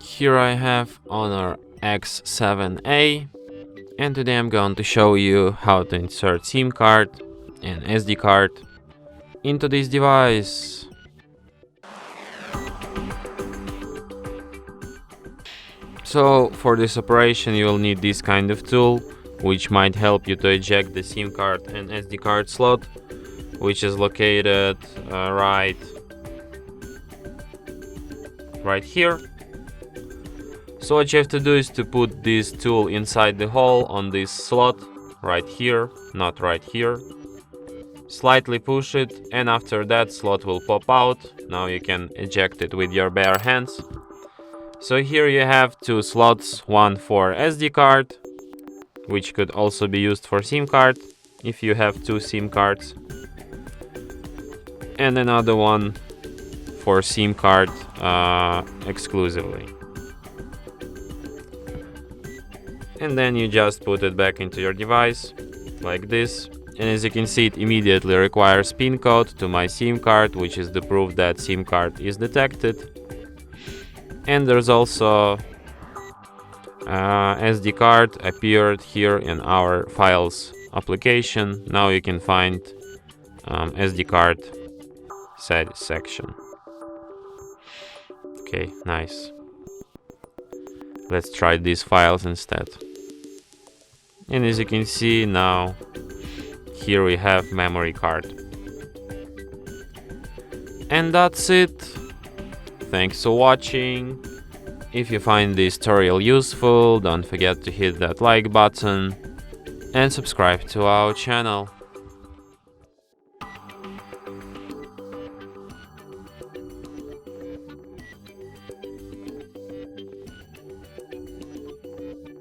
Here I have HONOR X7A, and today I'm going to show you how to insert SIM card and SD card into this device. So for this operation you will need this kind of tool, which might help you to eject the SIM card and SD card slot, which is located right here. So what you have to do is to put this tool inside the hole on this slot right here, not right here. Slightly push it, and after that slot will pop out. Now you can eject it with your bare hands. So here you have two slots, one for SD card, which could also be used for SIM card if you have two SIM cards, and another one for SIM card exclusively. And then you just put it back into your device like this, and as you can see, it immediately requires PIN code to my SIM card, which is the proof that SIM card is detected. And there's also SD card appeared here in our files application. Now you can find SD card section. Okay, nice. Let's try these files instead. And as you can see now, here we have memory card. And that's it. Thanks for watching. If you find this tutorial useful, don't forget to hit that like button and subscribe to our channel.